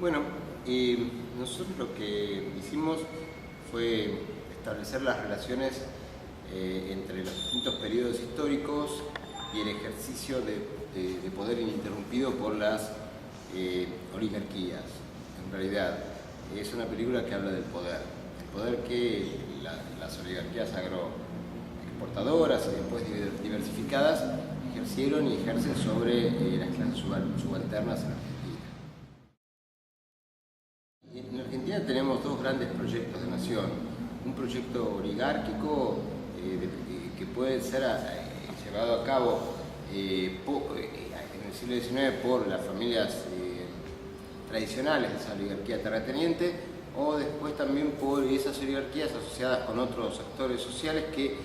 Bueno, nosotros lo que hicimos fue establecer las relaciones entre los distintos periodos históricos y el ejercicio de poder ininterrumpido por las oligarquías. En realidad, es una película que habla del poder que las oligarquías agroexportadoras y después diversificadas ejercieron y ejercen sobre las clases subalternas en Argentina. En Argentina tenemos dos grandes proyectos de nación. Un proyecto oligárquico que puede ser llevado a cabo en el siglo XIX por las familias tradicionales de esa oligarquía terrateniente, o después también por esas oligarquías asociadas con otros actores sociales que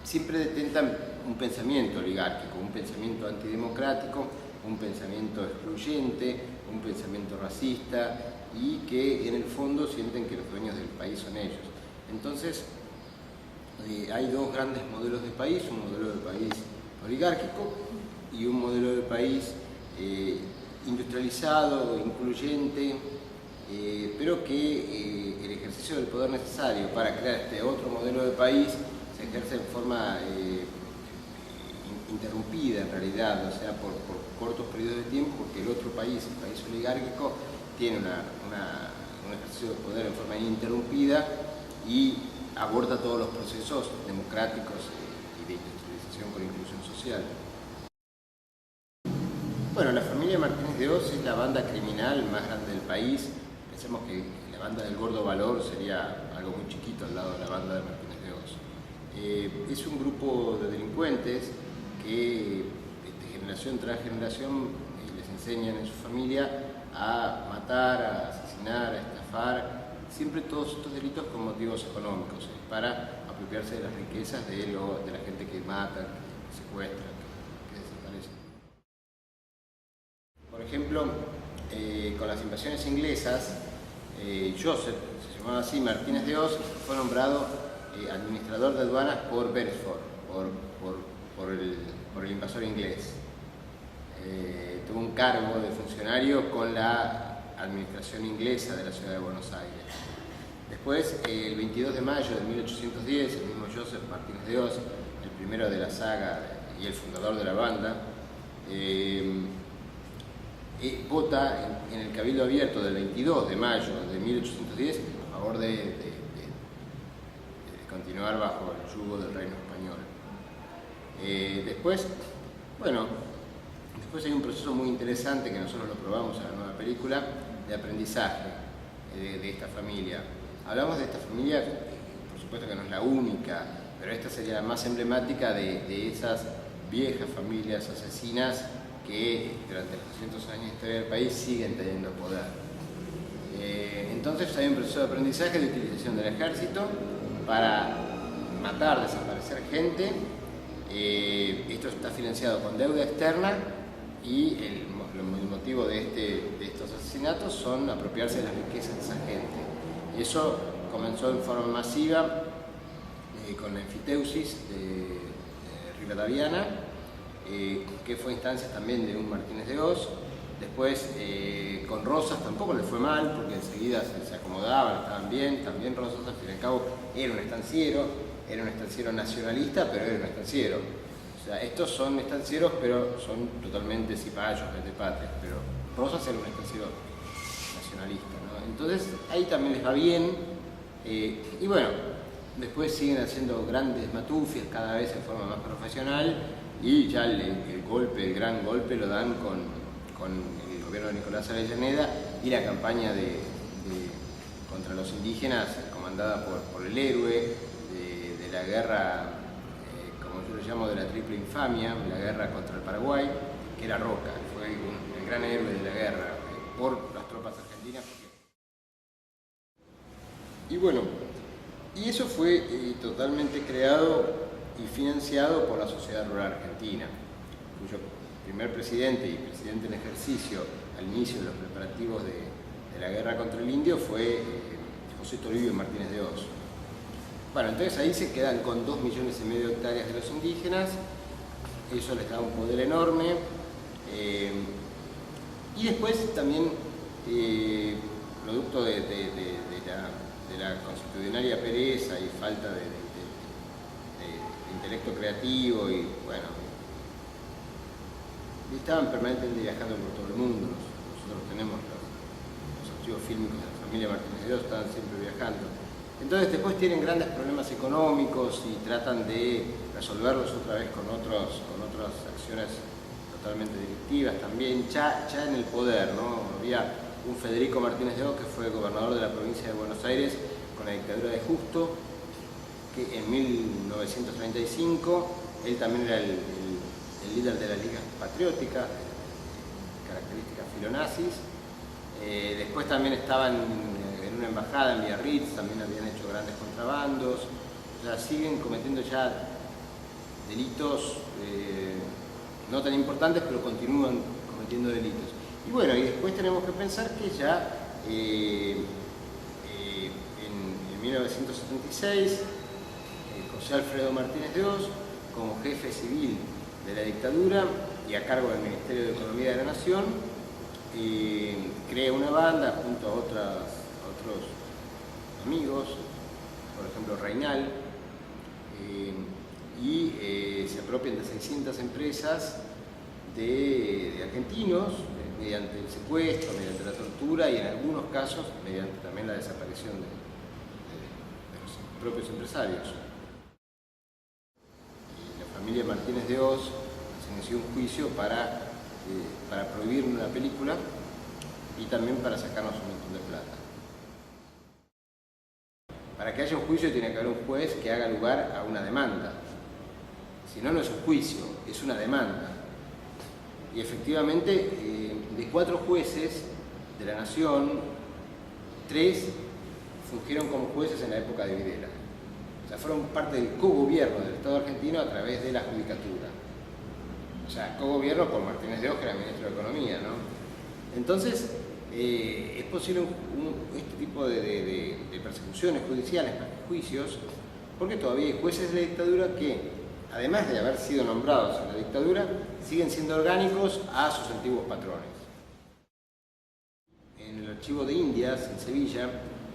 siempre detentan un pensamiento oligárquico, un pensamiento antidemocrático, un pensamiento excluyente, un pensamiento racista, y que en el fondo sienten que los dueños del país son ellos. Entonces, hay dos grandes modelos de país, un modelo de país oligárquico y un modelo de país industrializado, incluyente, pero que el ejercicio del poder necesario para crear este otro modelo de país se ejerce en forma interrumpida en realidad, o sea, por cortos periodos de tiempo, porque el otro país, el país oligárquico, tiene un ejercicio de poder en forma ininterrumpida y aborda todos los procesos democráticos y de industrialización con inclusión social. Bueno, la familia Martínez de Oz es la banda criminal más grande del país. Pensemos que la banda del Gordo Valor sería algo muy chiquito al lado de la banda de Martínez de Oz. Es un grupo de delincuentes que generación tras generación les enseñan en su familia a matar, a asesinar, a estafar, siempre todos estos delitos con motivos económicos, para apropiarse de las riquezas de la gente que mata, que secuestra, que desaparece. Por ejemplo, con las invasiones inglesas, Joseph, se llamaba así, Martínez de Oz, fue nombrado administrador de aduanas por Beresford, por el invasor inglés. Tuvo un cargo de funcionario con la administración inglesa de la ciudad de Buenos Aires. Después, el 22 de mayo de 1810, el mismo Joseph Martínez de Oz, el primero de la saga y el fundador de la banda, vota en el Cabildo Abierto del 22 de mayo de 1810 a favor de continuar bajo el yugo del reino español. Después hay un proceso muy interesante que nosotros lo probamos en la nueva película, de aprendizaje de esta familia. Hablamos de esta familia, por supuesto que no es la única, pero esta sería la más emblemática de esas viejas familias asesinas que durante los 200 años de historia del país siguen teniendo poder. Entonces hay un proceso de aprendizaje de utilización del ejército para matar, desaparecer gente. Esto está financiado con deuda externa y el motivo de estos asesinatos son apropiarse de las riquezas de esa gente. Y eso comenzó en forma masiva con la enfiteusis de Rivadaviana, que fue instancia también de un Martínez de Oz. Después con Rosas tampoco le fue mal, porque enseguida se acomodaban, estaban bien. También Rosas, al fin y al cabo, era un estanciero nacionalista, pero era un estanciero. O sea, estos son estancieros, pero son totalmente cipayos, patrias, pero Rosas era un estanciero nacionalista, ¿no? Entonces ahí también les va bien, y bueno, después siguen haciendo grandes matufias, cada vez en forma más profesional, y ya el gran golpe lo dan con el gobierno de Nicolás Avellaneda y la campaña contra los indígenas comandada por el héroe de la guerra, como yo lo llamo, de la triple infamia, la guerra contra el Paraguay, que era Roca. Fue el gran héroe de la guerra por las tropas argentinas. Y bueno, y eso fue totalmente creado y financiado por la Sociedad Rural Argentina, cuyo primer presidente y presidente en ejercicio al inicio de los preparativos de la guerra contra el indio fue José Toribio Martínez de Oz. Bueno, entonces ahí se quedan con 2,5 millones de hectáreas de los indígenas, eso les da un poder enorme, y después también producto de la constitucionaria pereza y falta de intelecto creativo y bueno, estaban permanentemente viajando por todo el mundo. Nosotros tenemos los archivos fílmicos de la familia Martínez de Dios, estaban siempre viajando. Entonces después tienen grandes problemas económicos y tratan de resolverlos otra vez con otras acciones totalmente delictivas también, ya en el poder, ¿no? Había un Federico Martínez de Oz que fue gobernador de la provincia de Buenos Aires con la dictadura de Justo, que en 1935 él también era el líder de la Liga Patriótica, características filonazis. Después también estaban en una embajada en Biarritz, también habían hecho grandes contrabandos, o sea, siguen cometiendo ya delitos no tan importantes, pero continúan cometiendo delitos. Y bueno, y después tenemos que pensar que ya en 1976, José Alfredo Martínez de Oz, como jefe civil de la dictadura y a cargo del Ministerio de Economía de la Nación, crea una banda junto a otros amigos, por ejemplo Reinal, y se apropian de 600 empresas de argentinos mediante el secuestro, mediante la tortura y en algunos casos mediante también la desaparición de los propios empresarios. La familia Martínez de Oz se inició un juicio para prohibir una película y también para sacarnos un montón de plata. Para que haya un juicio tiene que haber un juez que haga lugar a una demanda. Si no, no es un juicio, es una demanda. Y efectivamente, de 4 jueces de la Nación, 3 fungieron como jueces en la época de Videla. O sea, fueron parte del cogobierno del Estado argentino a través de la judicatura. O sea, cogobierno por Martínez de Oz, que era ministro de Economía, ¿no? Entonces, es posible este tipo de persecuciones judiciales, juicios, porque todavía hay jueces de la dictadura que, además de haber sido nombrados en la dictadura, siguen siendo orgánicos a sus antiguos patrones. En el archivo de Indias, en Sevilla,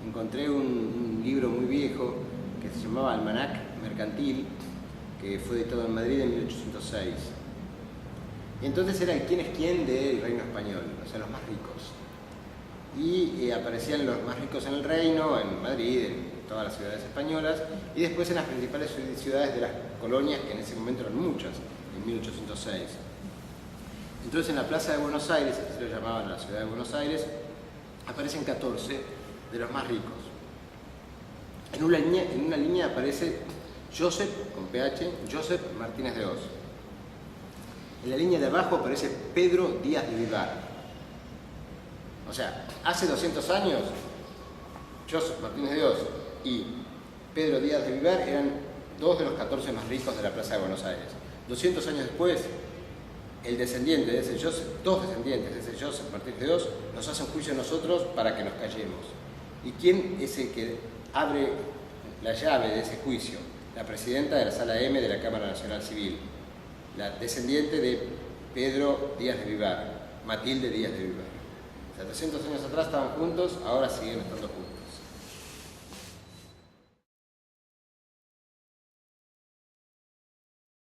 encontré un libro muy viejo que se llamaba Almanac Mercantil, que fue editado en Madrid en 1806. Y entonces era el quién es quién del reino español, o sea, los más ricos. Y aparecían los más ricos en el reino, en Madrid, en todas las ciudades españolas, y después en las principales ciudades de las colonias, que en ese momento eran muchas, en 1806. Entonces en la Plaza de Buenos Aires, así lo llamaban la ciudad de Buenos Aires, aparecen 14 de los más ricos. En una línea aparece Joseph, con PH, Joseph Martínez de Oz. En la línea de abajo aparece Pedro Díaz de Vivar. O sea, hace 200 años, Joseph Martínez de Oz y Pedro Díaz de Vivar eran 2 de los 14 más ricos de la Plaza de Buenos Aires. 200 años después, el descendiente de ese Joseph, 2 descendientes de ese Joseph Martínez de Oz, nos hacen juicio a nosotros para que nos callemos. ¿Y quién es el que abre la llave de ese juicio? La presidenta de la Sala M de la Cámara Nacional Civil, la descendiente de Pedro Díaz de Vivar, Matilde Díaz de Vivar. O sea, 300 años atrás estaban juntos, ahora siguen estando juntos.